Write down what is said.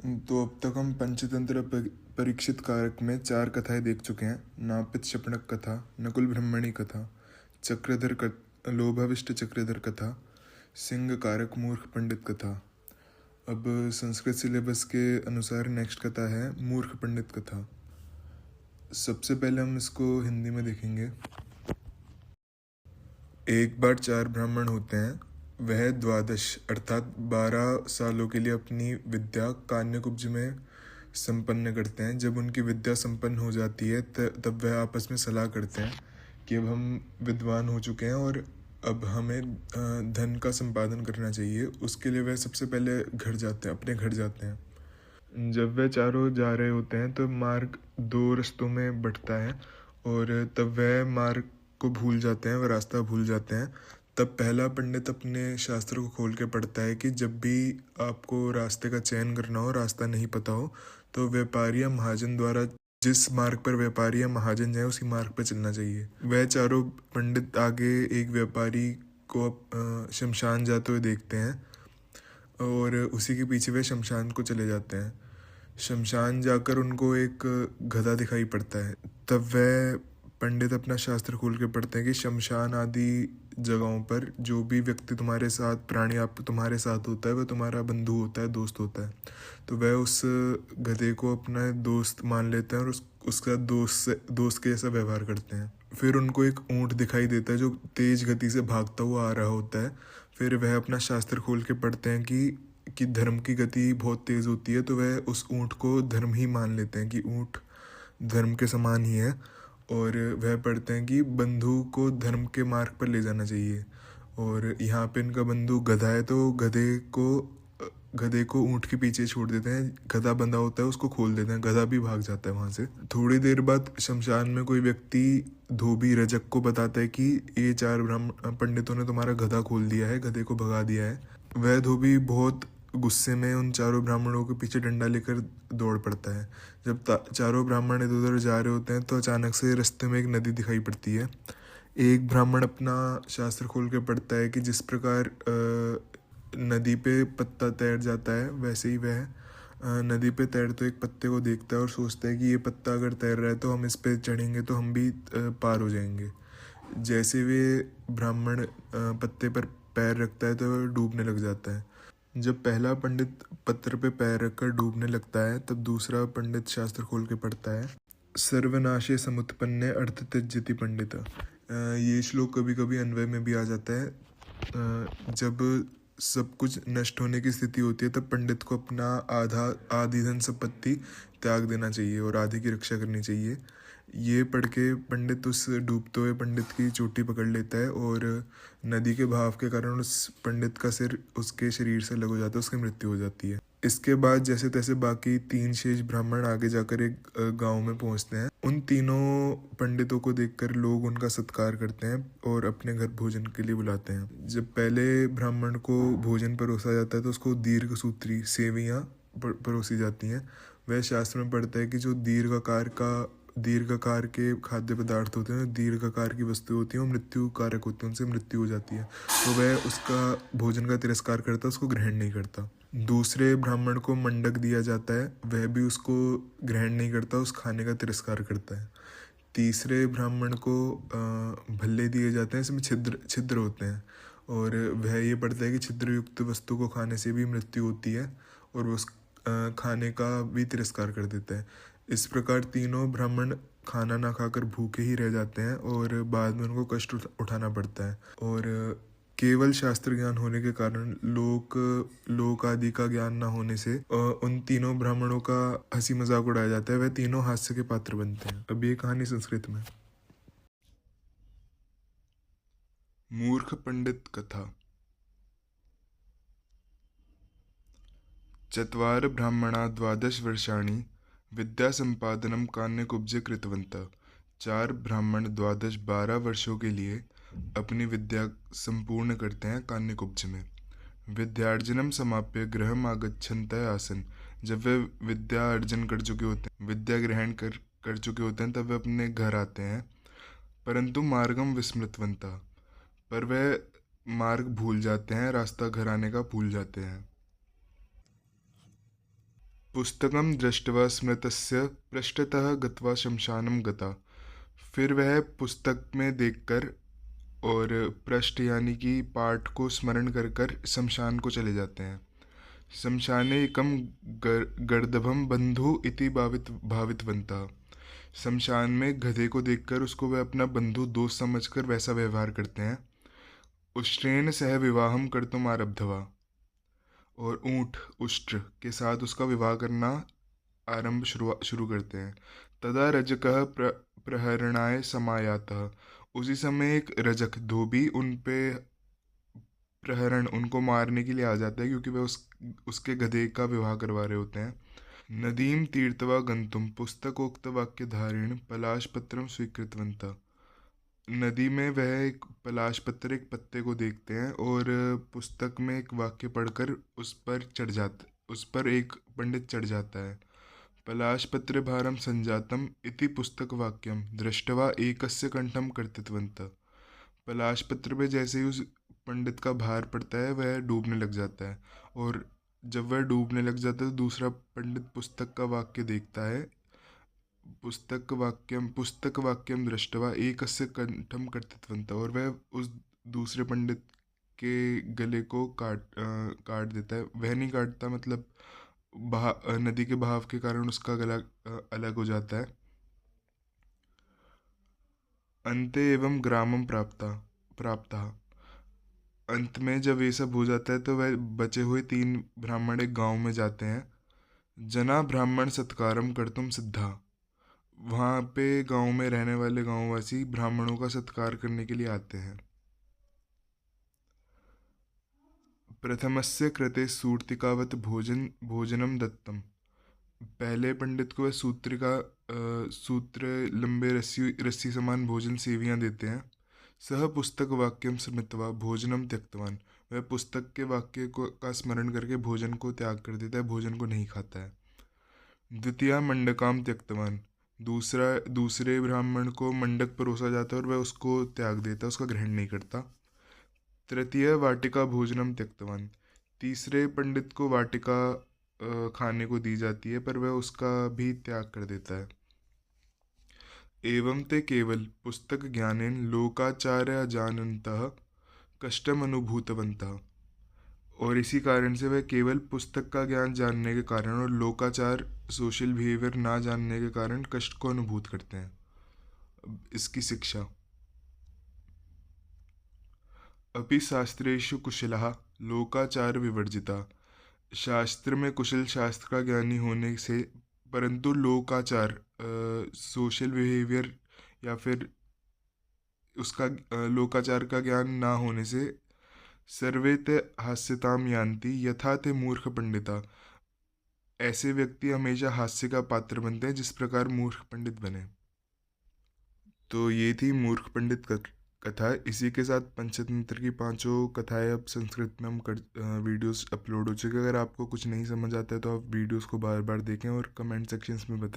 तो अब तक हम पंचतंत्र परीक्षित कारक में 4 कथाएं देख चुके हैं। नापित शपनक कथा, नकुल ब्रह्मणी कथा, लोभाविष्ट चक्रधर कथा, सिंह कारक मूर्ख पंडित कथा। अब संस्कृत सिलेबस के अनुसार नेक्स्ट कथा है मूर्ख पंडित कथा। सबसे पहले हम इसको हिंदी में देखेंगे। एक बार 4 ब्राह्मण होते हैं। वह 12 अर्थात 12 सालों के लिए अपनी विद्या कान्यकुब्ज में संपन्न करते हैं। जब उनकी विद्या संपन्न हो जाती है तब वह आपस में सलाह करते हैं कि अब हम विद्वान हो चुके हैं और अब हमें धन का संपादन करना चाहिए। उसके लिए वह सबसे पहले अपने घर जाते हैं। जब वह चारों जा रहे होते हैं तो मार्ग 2 रास्तों में बंटता है और तब वह मार्ग को भूल जाते हैं, वह रास्ता भूल जाते हैं। तब पहला पंडित अपने शास्त्र को खोल के पढ़ता है कि जब भी आपको रास्ते का चयन करना हो, रास्ता नहीं पता हो, तो व्यापारी या महाजन द्वारा जिस मार्ग पर व्यापारी या महाजन जाए उसी मार्ग पर चलना चाहिए। वह चारों पंडित आगे एक व्यापारी को शमशान जाते हुए देखते हैं और उसी के पीछे वे शमशान को चले जाते हैं। शमशान जाकर उनको एक गधा दिखाई पड़ता है। तब वह पंडित अपना शास्त्र खोल के पढ़ते हैं कि शमशान आदि जगहों पर जो भी व्यक्ति तुम्हारे साथ, प्राणी आप तुम्हारे साथ होता है, वह तुम्हारा बंधु होता है, दोस्त होता है। तो वह उस गधे को अपना दोस्त मान लेते हैं और उसका दोस्त के जैसा व्यवहार करते हैं। फिर उनको एक ऊँट दिखाई देता है जो तेज गति से भागता हुआ आ रहा होता है। फिर वह अपना शास्त्र खोल के पढ़ते हैं कि धर्म की गति बहुत तेज होती है। तो वह उस ऊँट को धर्म ही मान लेते हैं कि ऊँट धर्म के समान ही है। और वह पढ़ते हैं कि बंधु को धर्म के मार्ग पर ले जाना चाहिए। और यहाँ पे इनका बंधु गधा है तो गधे को ऊँट के पीछे छोड़ देते हैं। गधा बंधा होता है, उसको खोल देते हैं, गधा भी भाग जाता है वहाँ से। थोड़ी देर बाद शमशान में कोई व्यक्ति धोबी रजक को बताता है कि ये 4 ब्राह्मण पंडितों ने तुम्हारा गधा खोल दिया है, गधे को भगा दिया है। वह धोबी बहुत गुस्से में उन चारों ब्राह्मणों के पीछे डंडा लेकर दौड़ पड़ता है। जब चारों ब्राह्मण इधर उधर जा रहे होते हैं तो अचानक से रास्ते में एक नदी दिखाई पड़ती है। एक ब्राह्मण अपना शास्त्र खोल के पढ़ता है कि जिस प्रकार नदी पे पत्ता तैर जाता है, वैसे ही वह नदी पे तैर तो एक पत्ते को देखता है और सोचता है कि ये पत्ता अगर तैर रहा है तो हम इस पे चढ़ेंगे तो हम भी पार हो जाएंगे। जैसे वे ब्राह्मण पत्ते पर पैर रखता है तो वह डूबने लग जाता है। जब पहला पंडित पत्थर पे पैर रखकर डूबने लगता है तब दूसरा पंडित शास्त्र खोल के पढ़ता है, सर्वनाशे समुत्पन्ने अर्थ त्यज्यति पंडित। ये श्लोक कभी कभी अन्वय में भी आ जाता है। जब सब कुछ नष्ट होने की स्थिति होती है तब पंडित को अपना आधी धन संपत्ति त्याग देना चाहिए और आधी की रक्षा करनी चाहिए। ये पढ़ के पंडित उस डूबते हुए पंडित की चोटी पकड़ लेता है और नदी के बहाव के कारण उस पंडित का सिर उसके शरीर से अलग हो जाता है, उसकी मृत्यु हो जाती है। इसके बाद जैसे तैसे बाकी 3 शेष ब्राह्मण आगे जाकर एक गांव में पहुंचते हैं। उन तीनों पंडितों को देखकर लोग उनका सत्कार करते हैं और अपने घर भोजन के लिए बुलाते हैं। जब पहले ब्राह्मण को भोजन परोसा जाता है तो उसको दीर्घ सूत्री सेवियाँ परोसी जाती हैं। वह शास्त्र में पढ़ता है कि जो दीर्घाकार के खाद्य पदार्थ होते हैं, दीर्घाकार की वस्तु होती हैं, वो मृत्यु कारक होती हैं, उनसे मृत्यु हो जाती है। तो वह उसका भोजन का तिरस्कार करता है, उसको ग्रहण नहीं करता। दूसरे ब्राह्मण को मंडक दिया जाता है, वह भी उसको ग्रहण नहीं करता, उस खाने का तिरस्कार करता है। तीसरे ब्राह्मण को भल्ले दिए जाते हैं, इसमें छिद्र होते हैं और वह ये पढ़ता है कि छिद्रयुक्त वस्तु को खाने से भी मृत्यु होती है और उस खाने का भी तिरस्कार कर देता है। इस प्रकार तीनों ब्राह्मण खाना ना खाकर भूखे ही रह जाते हैं और बाद में उनको कष्ट उठाना पड़ता है। और केवल शास्त्र ज्ञान होने के कारण लोक आदि का ज्ञान ना होने से उन तीनों ब्राह्मणों का हंसी मजाक उड़ाया जाता है। वह तीनों हास्य के पात्र बनते हैं। अब ये कहानी संस्कृत में। मूर्ख पंडित कथा। चत्वार ब्राह्मणा 12 वर्षाणि विद्यासंपादनं कान्यकुब्जे कृतवन्तः। 4 ब्राह्मण 12 वर्षों के लिए अपनी विद्या संपूर्ण करते हैं कान्यकुब्ज में। विद्यार्जनम समाप्य गृहम आगच्छन्तः आसन। जब वे विद्या अर्जन कर चुके होते हैं, विद्या ग्रहण कर चुके होते हैं, तब वे अपने घर आते हैं। परंतु मार्गम विस्मृतवन्तः, पर वे मार्ग भूल जाते हैं, रास्ता घर आने का भूल जाते हैं। पुस्तकं दृष्ट्वा स्मृतस्य पृष्ठतः गत्वा शमशानं गता। फिर वह पुस्तक में देखकर और पृष्ठ यानी कि पाठ को स्मरण कर कर शमशान को चले जाते हैं। शमशाने एकम गर्दभम बंधु इति भावितवन्तः। शमशान में गधे को देखकर उसको वह अपना बंधु दोस्त समझकर वैसा व्यवहार करते हैं। उष्ट्रेण सह विवाहम कर्तुम आरब्धवा, और ऊँट उष्ट्र के साथ उसका विवाह करना शुरू करते हैं। तदा रजकः प्रहरणाय समायातः, उसी समय एक रजक धोबी उन पे प्रहरण उनको मारने के लिए आ जाता है, क्योंकि वह उसके गधे का विवाह करवा रहे होते हैं। नदीम तीर्थवा गंतुम पुस्तकोक्त वाक्य धारिण पलाश पत्रम स्वीकृतवंता। नदी में वह एक पलाश पत्र एक पत्ते को देखते हैं और पुस्तक में एक वाक्य पढ़कर उस पर एक पंडित चढ़ जाता है। पलाश पत्र भारम संजातम इति पुस्तक वाक्यम दृष्टवा एकस्य कंठम कर्तृत्वंत। पलाश पत्र पे जैसे ही उस पंडित का भार पड़ता है वह डूबने लग जाता है, और जब वह डूबने लग जाता है तो दूसरा पंडित पुस्तक का वाक्य देखता है। पुस्तक वाक्यम दृष्टवा एकस्य कंठम कर्तृत्वंत, और वह उस दूसरे पंडित के गले को काट देता है। वह नहीं काटता, मतलब नदी के बहाव के कारण उसका गला अलग हो जाता है। अंते एवं ग्रामम प्राप्ता। अंत में जब ये सब हो जाता है तो वह बचे हुए 3 ब्राह्मण एक गांव में जाते हैं। जना ब्राह्मण सत्कारम कर्तुम सिद्धा। वहाँ पे गांव में रहने वाले गांववासी ब्राह्मणों का सत्कार करने के लिए आते हैं। प्रथमस्य कृते सूर्तिकावत भोजनम दत्तम। पहले पंडित को वह सूत्र लंबे रस्सी समान भोजन सेवियां देते हैं। सह पुस्तक वाक्यम स्मृत्वा भोजनम त्यक्तवान। वह पुस्तक के वाक्य को का स्मरण करके भोजन को त्याग कर देता है, भोजन को नहीं खाता है। द्वितीय मंडकाम त्यक्तवान। दूसरे ब्राह्मण को मंडक परोसा जाता है और वह उसको त्याग देता है, उसका ग्रहण नहीं करता। तृतीय वाटिका भोजनम त्यक्तवान। तीसरे पंडित को वाटिका खाने को दी जाती है, पर वह उसका भी त्याग कर देता है। एवं ते केवल पुस्तक ज्ञानेन लोकाचार्य जानन्तः कष्टम अनुभूतवन्तः। और इसी कारण से वह केवल पुस्तक का ज्ञान जानने के कारण और लोकाचार सोशल बिहेवियर ना जानने के कारण कष्ट को अनुभूत करते हैं। इसकी शिक्षा, अपि शास्त्रेषु कुशलः लोकाचार विवर्जिता। शास्त्र में कुशल शास्त्र का ज्ञानी होने से, परंतु लोकाचार सोशल बिहेवियर या फिर उसका लोकाचार का ज्ञान ना होने से सर्वे ते हास्यताम यान्ति यथा ते मूर्ख पंडिता। ऐसे व्यक्ति हमेशा हास्य का पात्र बनते हैं जिस प्रकार मूर्ख पंडित बने। तो ये थी मूर्ख पंडित कथा। इसी के साथ पंचतंत्र की 5 कथाएं अब संस्कृत में हम वीडियोस अपलोड हो चुके हैं। अगर आपको कुछ नहीं समझ आता है तो आप वीडियोस को बार बार देखें और कमेंट सेक्शंस में बताएं।